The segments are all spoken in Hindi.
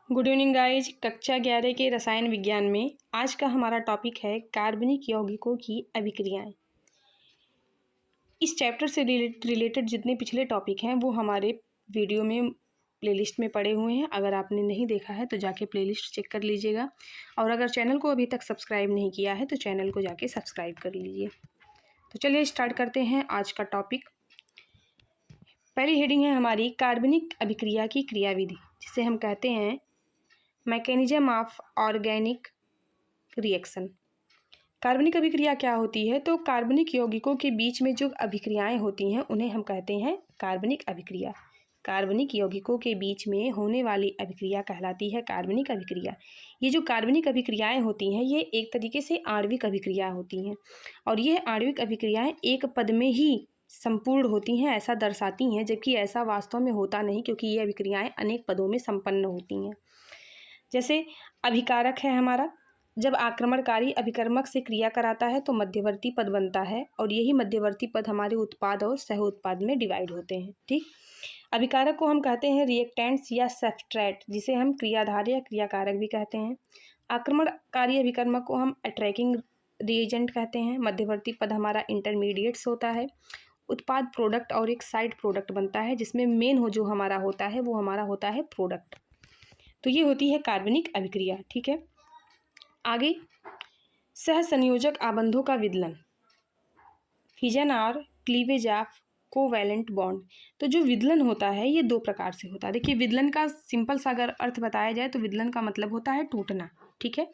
Good evening guys. कक्षा 11 के रसायन विज्ञान में आज का हमारा टॉपिक है कार्बनिक यौगिकों की अभिक्रियाएं। इस चैप्टर से रिलेटेड जितने पिछले टॉपिक हैं वो हमारे वीडियो में प्लेलिस्ट में पड़े हुए हैं। अगर आपने नहीं देखा है तो जाके प्लेलिस्ट चेक कर लीजिएगा, और अगर चैनल को अभी तक सब्सक्राइब नहीं किया है तो चैनल को जाके सब्सक्राइब कर लीजिए। तो चलिए स्टार्ट करते हैं आज का टॉपिक। पहली हेडिंग है हमारी कार्बनिक अभिक्रिया की क्रियाविधि, जिसे हम कहते हैं मैकेनिज्म ऑफ ऑर्गेनिक रिएक्शन। कार्बनिक अभिक्रिया क्या होती है? तो कार्बनिक यौगिकों के बीच में जो अभिक्रियाएं होती हैं उन्हें हम कहते हैं कार्बनिक अभिक्रिया। कार्बनिक यौगिकों के बीच में होने वाली अभिक्रिया कहलाती है कार्बनिक अभिक्रिया। ये जो कार्बनिक अभिक्रियाएं होती हैं ये एक तरीके से आणविक अभिक्रिया होती हैं, और ये आणविक अभिक्रियाएं एक पद में ही संपूर्ण होती हैं ऐसा दर्शाती हैं, जबकि ऐसा वास्तव में होता नहीं, क्योंकि ये अभिक्रियाएं अनेक पदों में संपन्न होती हैं। जैसे अभिकारक है हमारा, जब आक्रमणकारी अभिकर्मक से क्रिया कराता है तो मध्यवर्ती पद बनता है, और यही मध्यवर्ती पद हमारे उत्पाद और सह उत्पाद में डिवाइड होते हैं। ठीक, अभिकारक को हम कहते हैं रिएक्टेंट्स या सब्सट्रेट, जिसे हम क्रियाधार या क्रियाकारक भी कहते हैं। आक्रमणकारी अभिकर्मक को हम अट्रैकिंग रिएजेंट कहते हैं। मध्यवर्ती पद हमारा इंटरमीडिएट्स होता है। उत्पाद प्रोडक्ट और एक साइड प्रोडक्ट बनता है, जिसमें मेन हो जो हमारा होता है वो हमारा होता है प्रोडक्ट। तो ये होती है कार्बनिक अभिक्रिया। ठीक है, आगे सहसंयोजक आबंधों का विदलन, फिजन और क्लीवेज ऑफ कोवैलेंट बॉन्ड। तो जो विदलन होता है ये दो प्रकार से होता है। देखिए, विदलन का सिंपल सा अगर अर्थ बताया जाए तो विदलन का मतलब होता है टूटना। ठीक है,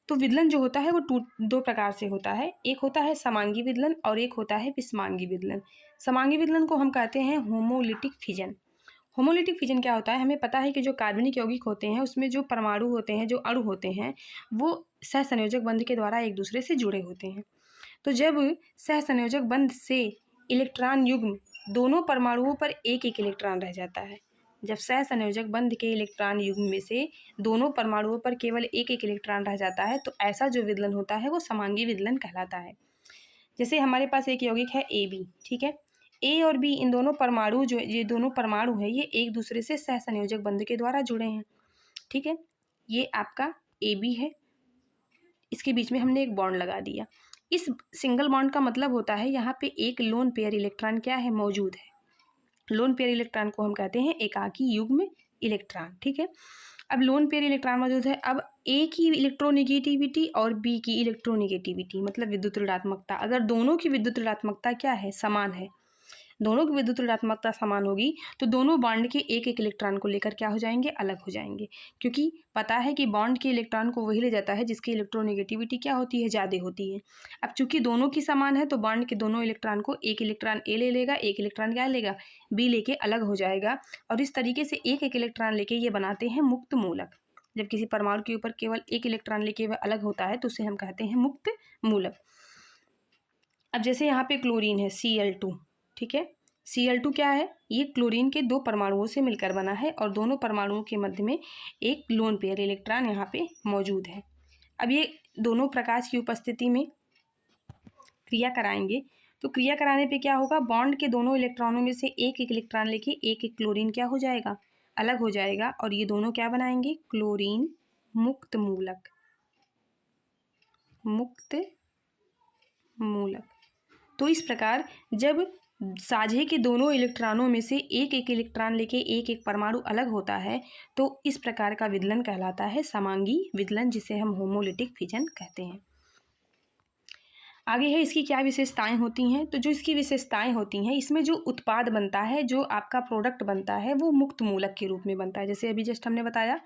तो विदलन जो होता है वो दो प्रकार से होता है। एक होता है समांगी विदलन और एक होता है विषमांगी विदलन। समांगी विदलन को हम कहते हैं होमोलिटिक फिजन। होमोलिटिक फिजन क्या होता है? हमें पता है कि जो कार्बनिक यौगिक होते हैं उसमें जो परमाणु होते हैं, जो अणु होते हैं, वो सहसंयोजक बंध के द्वारा एक दूसरे से जुड़े होते हैं। तो जब सहसंयोजक बंध से इलेक्ट्रॉन युग्म दोनों परमाणुओं पर एक एक इलेक्ट्रॉन रह जाता है, जब सहसंयोजक बंध के इलेक्ट्रॉन युग्म में से दोनों परमाणुओं पर केवल एक एक इलेक्ट्रॉन रह जाता है, तो ऐसा जो विदलन होता है वो समांगी विदलन कहलाता है। जैसे हमारे पास एक यौगिक है AB। ठीक है, ए और बी, इन दोनों परमाणु जो ये दोनों परमाणु है ये एक दूसरे से सहसंयोजक बंध के द्वारा जुड़े हैं। ठीक है, ये आपका AB है, इसके बीच में हमने एक बॉन्ड लगा दिया। इस सिंगल बॉन्ड का मतलब होता है यहाँ पे एक लोन पेयर इलेक्ट्रॉन क्या है, मौजूद है। लोन पेयर इलेक्ट्रॉन को हम कहते हैं एकाकी युग्म इलेक्ट्रॉन। ठीक है, अब लोन पेयर इलेक्ट्रॉन मौजूद है। अब ए की इलेक्ट्रोनिगेटिविटी और बी की इलेक्ट्रोनिगेटिविटी मतलब विद्युत ऋणात्मकता, अगर दोनों की विद्युत ऋणात्मकता क्या है, समान है, दोनों की विद्युत ऋणात्मकता समान होगी तो दोनों बॉन्ड के एक एक इलेक्ट्रॉन को लेकर क्या हो जाएंगे, अलग हो जाएंगे। क्योंकि पता है कि बॉन्ड के इलेक्ट्रॉन को वही ले जाता है जिसकी इलेक्ट्रोनिगेटिविटी क्या होती है, ज़्यादा होती है। अब चूंकि दोनों की समान है तो बॉन्ड के दोनों इलेक्ट्रॉन को एक इलेक्ट्रॉन ए ले लेगा, एक इलेक्ट्रॉन क्या लेगा, बी लेके अलग हो जाएगा, और इस तरीके से एक एक इलेक्ट्रॉन लेके ये बनाते हैं मुक्त मूलक। जब किसी परमाणु के ऊपर केवल एक इलेक्ट्रॉन लेके वह अलग होता है तो उसे हम कहते हैं मुक्त मूलक। अब जैसे यहाँ पे क्लोरीन है Cl2। ठीक है, Cl2 क्या है, ये क्लोरीन के दो परमाणुओं से मिलकर बना है, और दोनों परमाणुओं के मध्य में एक लोन पेयर इलेक्ट्रॉन यहाँ पे मौजूद है। अब ये दोनों प्रकाश की उपस्थिति में क्रिया कराएंगे, तो क्रिया कराने पे क्या होगा, बॉन्ड के दोनों इलेक्ट्रॉनों में से एक एक इलेक्ट्रॉन लेके एक एक क्लोरीन क्या हो जाएगा, अलग हो जाएगा, और ये दोनों क्या बनाएंगे, क्लोरीन मुक्त मूलक। मुक्त मूलक। तो इस प्रकार जब साझे के दोनों इलेक्ट्रॉनों में से एक एक इलेक्ट्रॉन लेके एक एक परमाणु अलग होता है तो इस प्रकार का विदलन कहलाता है समांगी विदलन, जिसे हम होमोलिटिक फिजन कहते हैं। आगे है इसकी क्या विशेषताएं होती हैं। तो जो इसकी विशेषताएं होती हैं, इसमें जो उत्पाद बनता है, जो आपका प्रोडक्ट बनता है, वो मुक्त मूलक के रूप में बनता है। जैसे अभी जस्ट हमने बताया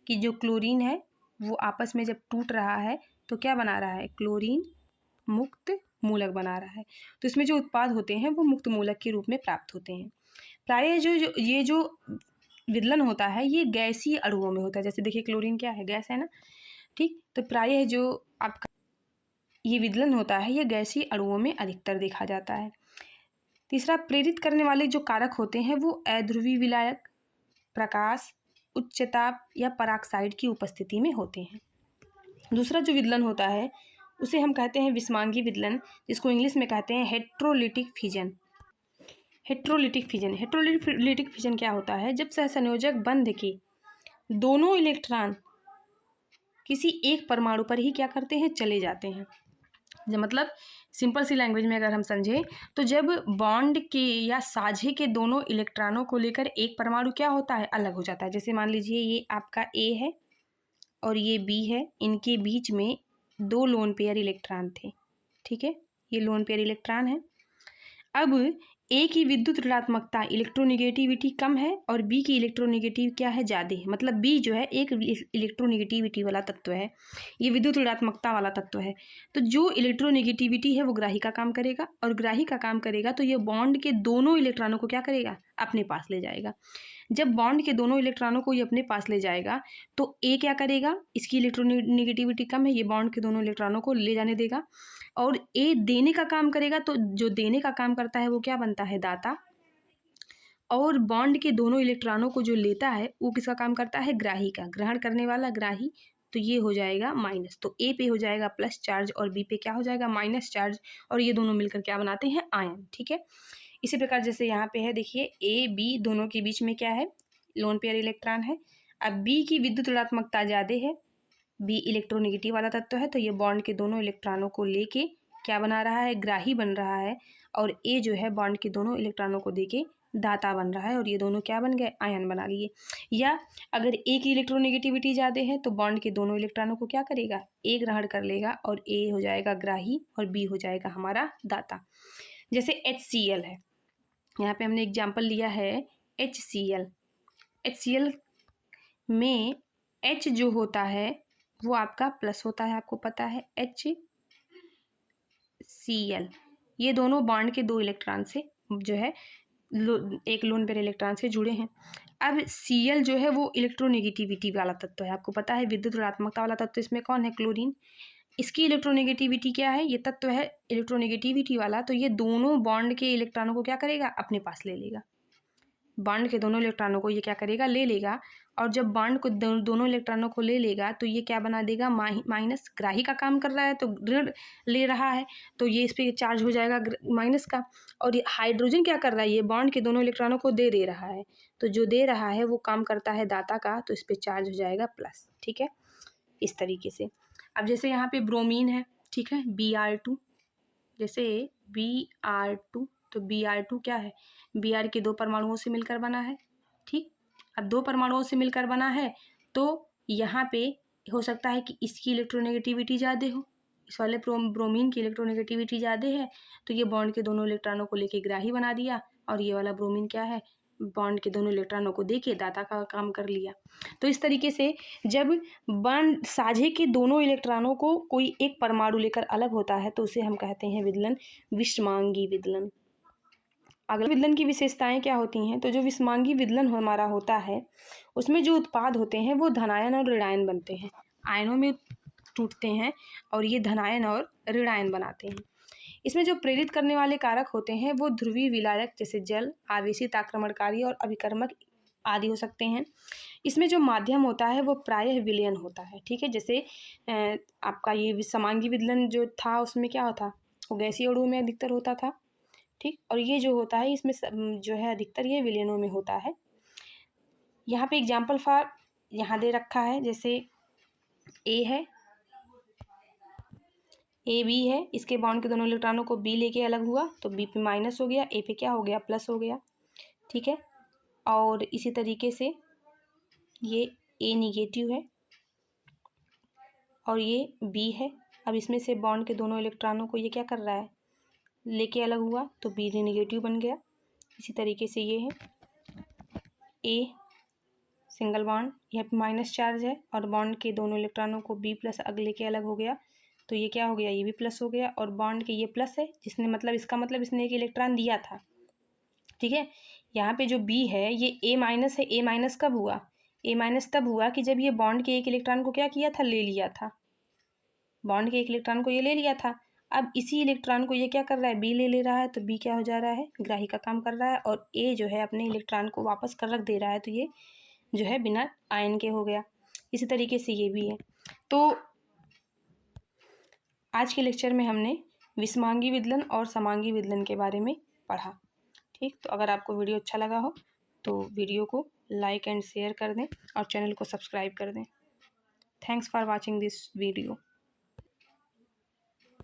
कि जो क्लोरीन है वो आपस में जब टूट रहा है तो क्या बना रहा है, क्लोरीन मुक्त मूलक बना रहा है। तो इसमें जो उत्पाद होते हैं वो मुक्त मूलक के रूप में प्राप्त होते हैं। प्रायः ये जो विदलन होता है ये गैसीय अणुओं में होता है। जैसे देखिए क्लोरीन क्या है, गैस है ना। ठीक, तो प्रायः जो आपका ये विदलन होता है ये गैसीय अणुओं में अधिकतर देखा जाता है। तीसरा, प्रेरित करने वाले जो कारक होते हैं वो अध्रुवी विलायक, प्रकाश, उच्च ताप या पराक्साइड की उपस्थिति में होते हैं। दूसरा जो विदलन होता है उसे हम कहते हैं विषमांगी विदलन, जिसको इंग्लिश में कहते हैं हेट्रोलिटिक फिजन। हेट्रोलिटिक फिजन क्या होता है, जब सहसंयोजक बंध के दोनों इलेक्ट्रॉन किसी एक परमाणु पर ही क्या करते हैं, चले जाते हैं। जो मतलब सिंपल सी लैंग्वेज में अगर हम समझें तो जब बॉन्ड के या साझे के दोनों इलेक्ट्रॉनों को लेकर एक परमाणु क्या होता है, अलग हो जाता है। जैसे मान लीजिए ये आपका ए है और ये बी है, इनके बीच में 2 लोन पेयर इलेक्ट्रॉन थे, ठीक है, ये लोन पेयर इलेक्ट्रॉन है। अब ए की विद्युत ऋणात्मकता इलेक्ट्रोनेगेटिविटी कम है और बी की इलेक्ट्रोनेगेटिव क्या है, ज़्यादा है। मतलब बी जो है एक इलेक्ट्रोनेगेटिविटी वाला तत्व है, ये विद्युत ऋणात्मकता वाला तत्व है। तो जो इलेक्ट्रोनेगेटिविटी है वो ग्राही का काम करेगा, और ग्राही का काम करेगा तो ये बॉन्ड के दोनों इलेक्ट्रॉनों को क्या करेगा, अपने पास ले जाएगा। जब बॉन्ड के दोनों इलेक्ट्रॉनों को ये अपने पास ले जाएगा तो ए क्या करेगा, इसकी इलेक्ट्रोनेगेटिविटी कम है, ये बॉन्ड के दोनों इलेक्ट्रॉनों को ले जाने देगा। और ए देने का काम करेगा, तो जो देने का काम करता है वो क्या बनता है, दाता। और बॉन्ड के दोनों इलेक्ट्रॉनों को जो लेता है वो किसका काम करता है, ग्राही का, ग्रहण करने वाला ग्राही। तो ये हो जाएगा माइनस, तो ए पे हो जाएगा प्लस चार्ज और बी पे क्या हो जाएगा, माइनस चार्ज, और ये दोनों मिलकर क्या बनाते हैं, आयन, ठीक है। इसी प्रकार जैसे यहाँ पे है, देखिए ए बी दोनों के बीच में क्या है, लोन पेयर इलेक्ट्रॉन है। अब बी की विद्युत ऋणात्मकता ज़्यादा है, बी इलेक्ट्रोनेगेटिव वाला तत्व है, तो ये बॉन्ड के दोनों इलेक्ट्रॉनों को लेके क्या बना रहा है, ग्राही बन रहा है। और ए जो है बॉन्ड के दोनों इलेक्ट्रॉनों को देके दाता बन रहा है, और ये दोनों क्या बन गए, आयन बना लिए। या अगर ए की इलेक्ट्रोनेगेटिविटी ज़्यादा है तो बॉन्ड के दोनों इलेक्ट्रॉनों को क्या करेगा, ए ग्रहण कर लेगा, और ए हो जाएगा ग्राही और बी हो जाएगा हमारा दाता। जैसे HCl है, यहाँ पे हमने एग्जाम्पल लिया है HCl। HCl में H जो होता है वो आपका प्लस होता है, आपको पता है, HCl। ये दोनों बॉन्ड के 2 इलेक्ट्रॉन से जो है एक लोन पेयर इलेक्ट्रॉन से जुड़े हैं। अब Cl जो है वो इलेक्ट्रोनेगेटिविटी वाला तत्व है, आपको पता है, विद्युत ऋणात्मकता वाला तत्व इसमें कौन है, क्लोरीन। इसकी इलेक्ट्रोनेगेटिविटी क्या है, ये तत्व है इलेक्ट्रोनेगेटिविटी वाला, तो ये दोनों बॉन्ड के इलेक्ट्रॉनों को क्या करेगा, अपने पास ले लेगा। बॉन्ड के दोनों इलेक्ट्रॉनों को ये क्या करेगा, ले लेगा। और जब बॉन्ड को दोनों इलेक्ट्रॉनों को ले लेगा तो ये क्या बना देगा, माइनस, ग्राही का काम कर रहा है तो ऋण ले रहा है, तो ये इस पर चार्ज हो जाएगा माइनस का। और ये हाइड्रोजन क्या कर रहा है, ये बॉन्ड के दोनों इलेक्ट्रॉनों को दे रहा है, तो जो दे रहा है वो काम करता है दाता का, तो इस पर चार्ज हो जाएगा प्लस, ठीक है, इस तरीके से। अब जैसे यहाँ पे ब्रोमीन है, ठीक है, Br2, जैसे Br2, तो Br2 क्या है, Br के 2 परमाणुओं से मिलकर बना है, ठीक। अब 2 परमाणुओं से मिलकर बना है तो यहाँ पे हो सकता है कि इसकी इलेक्ट्रोनेगेटिविटी ज़्यादा हो, इस वाले ब्रोमीन की इलेक्ट्रोनेगेटिविटी ज़्यादा है, तो ये बॉन्ड के दोनों इलेक्ट्रॉनों को लेके ग्राही बना दिया, और ये वाला ब्रोमीन क्या है, बॉन्ड के दोनों इलेक्ट्रॉनों को देके दाता का काम कर लिया। तो इस तरीके से जब बॉन्ड साझे के दोनों इलेक्ट्रॉनों को कोई एक परमाणु लेकर अलग होता है तो उसे हम कहते हैं विदलन, विषमांगी विदलन। अगले विदलन की विशेषताएं क्या होती हैं, तो जो विषमांगी विदलन हमारा होता है उसमें जो उत्पाद होते हैं वो धनायन और ऋणायन बनते हैं, आयनों में टूटते हैं और ये धनायन और ऋणायन बनाते हैं। इसमें जो प्रेरित करने वाले कारक होते हैं वो ध्रुवीय विलायक जैसे जल, आवेशित आक्रमणकारी और अभिकर्मक आदि हो सकते हैं। इसमें जो माध्यम होता है वो प्रायः विलयन होता है, ठीक है। जैसे आपका ये समांगी विदलन जो था उसमें क्या होता, वो गैसीय अणु में अधिकतर होता था, ठीक। और ये जो होता है इसमें जो है अधिकतर ये विलयनों में होता है। यहाँ पे एग्जाम्पल फॉर यहाँ दे रखा है, जैसे ए है, ए बी है, इसके बॉन्ड के दोनों इलेक्ट्रॉनों को बी लेके अलग हुआ तो बी पे माइनस हो गया, ए पे क्या हो गया, प्लस हो गया, ठीक है। और इसी तरीके से ये ए निगेटिव है और ये बी है। अब इसमें से बॉन्ड के दोनों इलेक्ट्रॉनों को ये क्या कर रहा है, लेके अलग हुआ तो बी निगेटिव बन गया। इसी तरीके से ये है ए सिंगल बॉन्ड, यहाँ पे माइनस चार्ज है और बॉन्ड के दोनों इलेक्ट्रॉनों को बी प्लस अगले के अलग हो गया तो ये क्या हो गया, ये भी प्लस हो गया, और बॉन्ड के ये प्लस है जिसने मतलब इसका मतलब इसने एक इलेक्ट्रॉन दिया था, ठीक है। यहाँ पे जो बी है ये ए माइनस है, ए माइनस कब हुआ, ए माइनस तब हुआ कि जब ये बॉन्ड के एक इलेक्ट्रॉन को क्या किया था, ले लिया था, बॉन्ड के एक इलेक्ट्रॉन को ये ले लिया था। अब इसी इलेक्ट्रॉन को ये क्या कर रहा है, बी ले रहा है, तो बी क्या हो जा रहा है, ग्राही का काम कर रहा है, और ए जो है अपने इलेक्ट्रॉन को वापस कर रख दे रहा है, तो ये जो है बिना आयन के हो गया। इसी तरीके से ये भी है। तो आज के लेक्चर में हमने विषमांगी विदलन और समांगी विदलन के बारे में पढ़ा, ठीक। तो अगर आपको वीडियो अच्छा लगा हो तो वीडियो को लाइक एंड शेयर कर दें और चैनल को सब्सक्राइब कर दें। Thanks for watching this video.